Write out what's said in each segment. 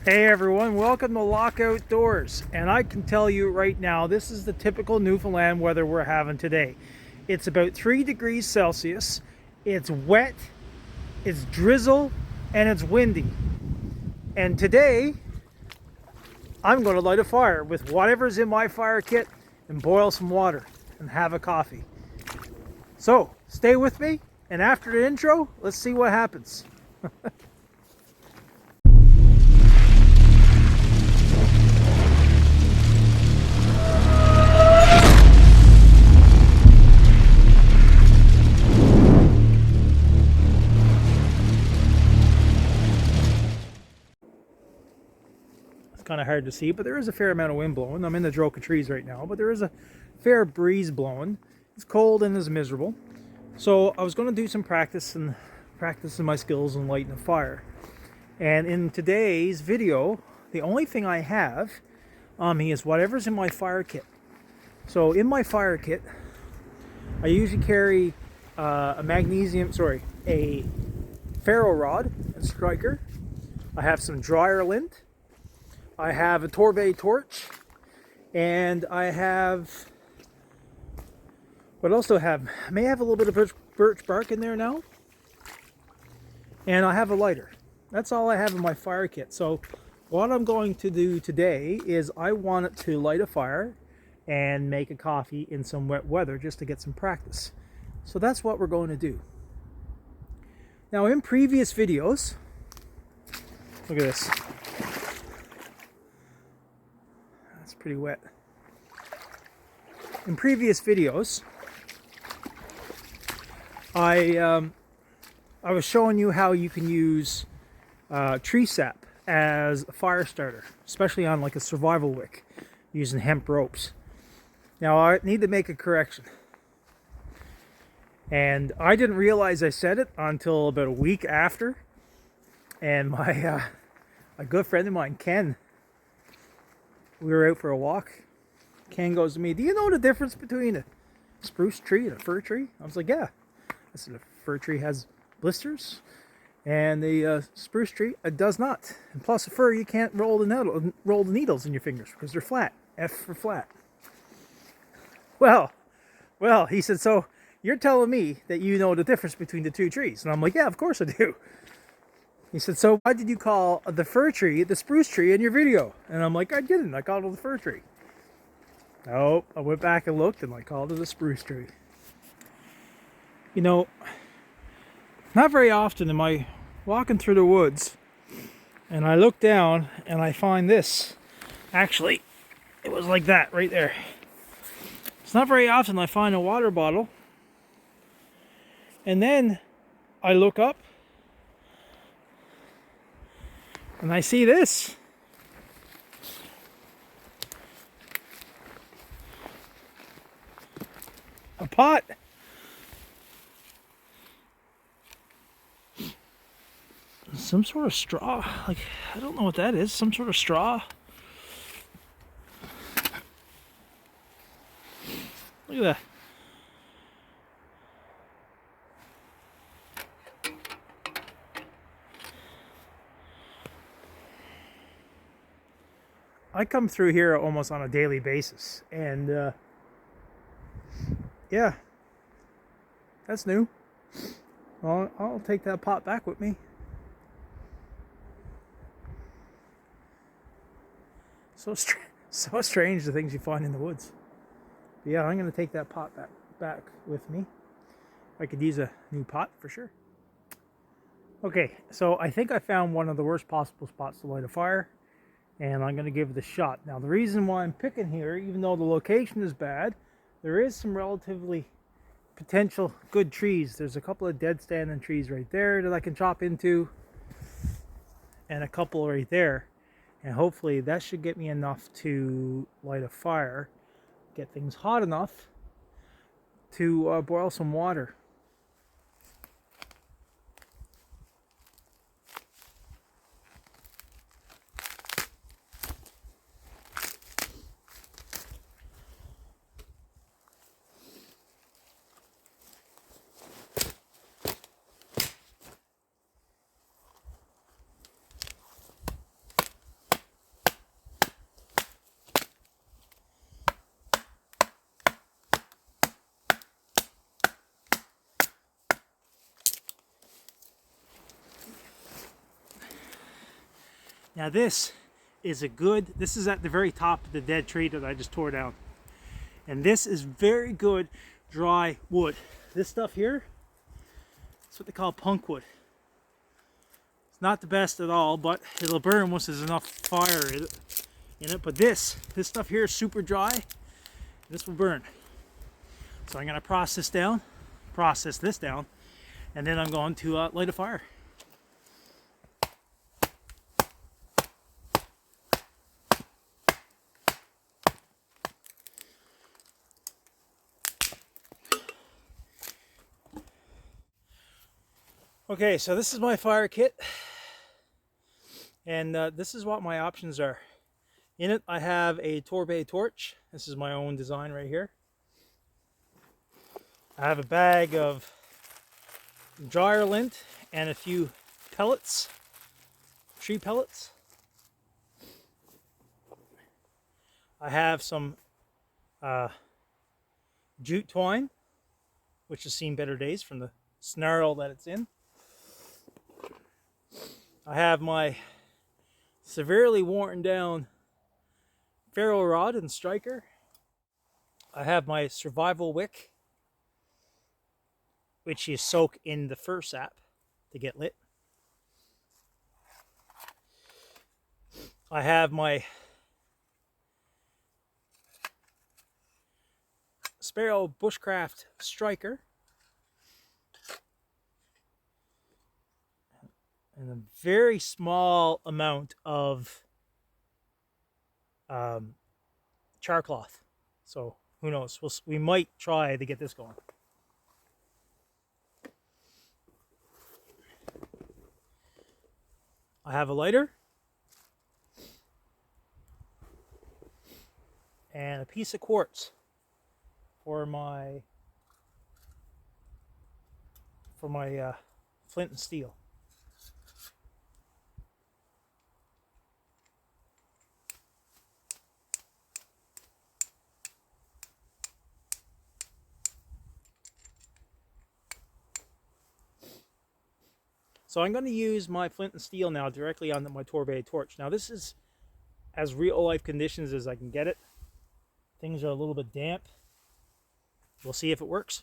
Hey everyone, welcome to Locke Outdoors. And I can tell you right now, this is the typical Newfoundland weather we're having today. It's about 3 degrees Celsius, it's wet, it's drizzle, and it's windy. And today, I'm going to light a fire with whatever's in my fire kit and boil some water and have a coffee. So, stay with me, and after the intro, let's see what happens. Kind of hard to see, but there is a fair amount of wind blowing. I'm in the Torbay trees right now, but there is a fair breeze blowing. It's cold and it's miserable. So I was going to do some practicing my skills in lighting a fire. And in today's video, the only thing I have on me is whatever's in my fire kit. So in my fire kit, I usually carry a ferrorod and striker. I have some dryer lint. I have a Torbay Torch, and I have, what else do I have? I may have a little bit of birch bark in there now, and I have a lighter. That's all I have in my fire kit. So what I'm going to do today is I wanted to light a fire and make a coffee in some wet weather just to get some practice. So that's what we're going to do. Now in previous videos, look at this. Pretty wet. In previous videos, I was showing you how you can use tree sap as a fire starter, especially on like a survival wick using hemp ropes. Now I need to make a correction, and I didn't realize I said it until about a week after, and my a good friend of mine, Ken, we were out for a walk. Ken goes to me, "Do you know the difference between a spruce tree and a fir tree?" I was like, "Yeah." I said, "A fir tree has blisters, and the spruce tree does not. And plus, a fir, you can't roll the needles in your fingers because they're flat. F for flat." Well, he said, "So you're telling me that you know the difference between the two trees?" And I'm like, "Yeah, of course I do." He said, "So why did you call the fir tree the spruce tree in your video?" And I'm like, "I didn't. I called it the fir tree." Oh, I went back and looked and I called it a spruce tree. You know, not very often am I walking through the woods and I look down and I find this. Actually, it was like that right there. It's not very often I find a water bottle. And then I look up and I see this. A pot. Some sort of straw. Like, I don't know what that is. Some sort of straw. Look at that. I come through here almost on a daily basis, and yeah, that's new. Well, I'll take that pot back with me. So strange, the things you find in the woods. But yeah, I'm going to take that pot back with me. I could use a new pot for sure. Okay, so I think I found one of the worst possible spots to light a fire, and I'm going to give it a shot. Now, the reason why I'm picking here, even though the location is bad, there is some relatively potential good trees. There's a couple of dead standing trees right there that I can chop into, and a couple right there. And hopefully that should get me enough to light a fire, get things hot enough to boil some water. Now this is this is at the very top of the dead tree that I just tore down. And this is very good dry wood. This stuff here, it's what they call punk wood. It's not the best at all, but it'll burn once there's enough fire in it. But this stuff here is super dry. This will burn. So I'm going to process this down, and then I'm going to light a fire. Okay, so this is my fire kit, and this is what my options are. In it, I have a Torbay Torch. This is my own design right here. I have a bag of dryer lint and a few pellets, tree pellets. I have some jute twine, which has seen better days from the snarl that it's in. I have my severely worn down ferrorod and striker. I have my survival wick, which you soak in the fir sap to get lit. I have my Sparrow bushcraft striker. And a very small amount of char cloth. So who knows? We might try to get this going. I have a lighter and a piece of quartz for my flint and steel. So I'm going to use my flint and steel now directly on my Torbay Torch. Now this is as real life conditions as I can get it. Things are a little bit damp. We'll see if it works.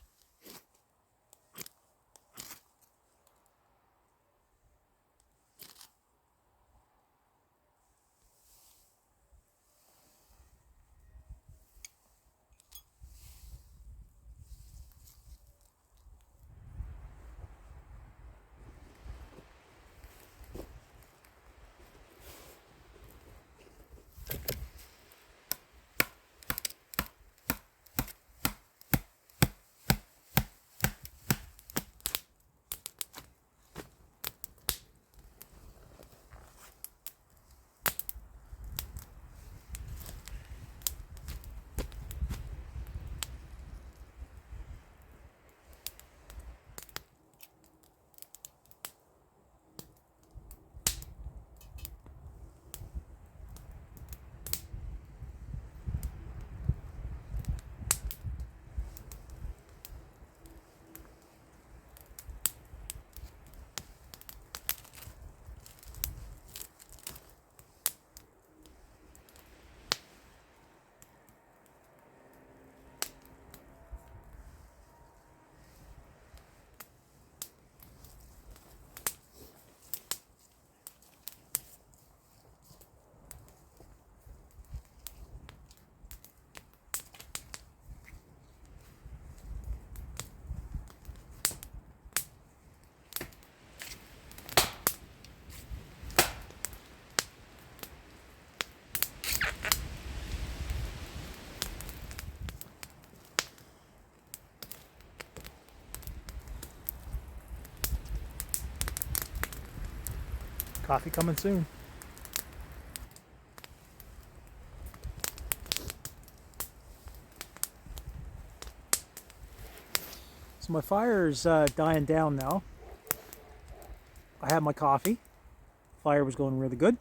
Coffee coming soon. So my fire's dying down now. I had my coffee. Fire was going really good.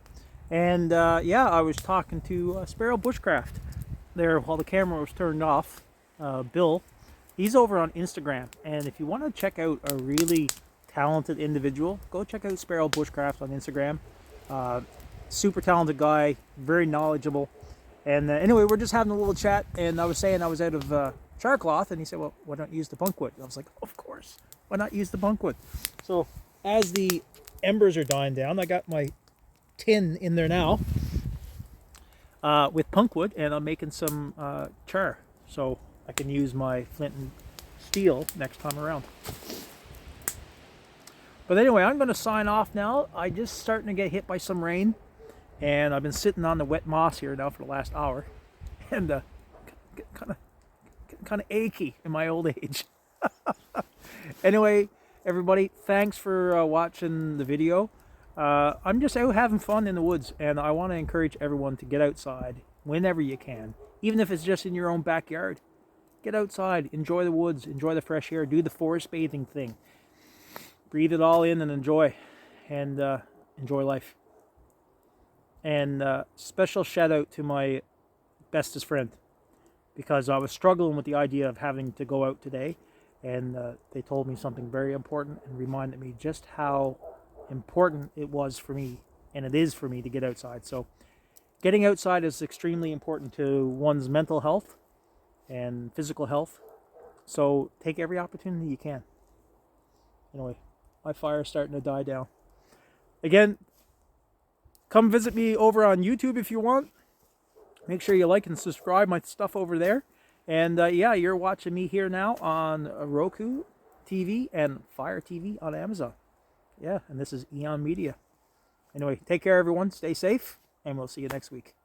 And yeah, I was talking to Sparrow Bushcraft there while the camera was turned off. Bill, he's over on Instagram. And if you want to check out a really talented individual, go check out Sparrow Bushcraft on Instagram. super talented guy, very knowledgeable. And anyway, we're just having a little chat, and I was saying I was out of char cloth, and he said, well, why not use the bunkwood? I was like, of course, why not use the bunkwood? So as the embers are dying down, I got my tin in there now with punkwood, and I'm making some char, so I can use my flint and steel next time around. But anyway, I'm going to sign off now. I'm just starting to get hit by some rain, and I've been sitting on the wet moss here now for the last hour, and kind of achy in my old age. Anyway, everybody, thanks for watching the video. I'm just out having fun in the woods, and I want to encourage everyone to get outside whenever you can, even if it's just in your own backyard. Get outside, enjoy the woods, enjoy the fresh air, do the forest bathing thing. Breathe it all in and enjoy, and enjoy life. And special shout out to my bestest friend, because I was struggling with the idea of having to go out today, and they told me something very important and reminded me just how important it was for me, and it is for me, to get outside. So getting outside is extremely important to one's mental health and physical health, so take every opportunity you can. Anyway, my fire's starting to die down. Again, come visit me over on YouTube if you want. Make sure you like and subscribe my stuff over there. And yeah, you're watching me here now on Roku TV and Fire TV on Amazon. Yeah, and this is Eon Media. Anyway, take care everyone, stay safe, and we'll see you next week.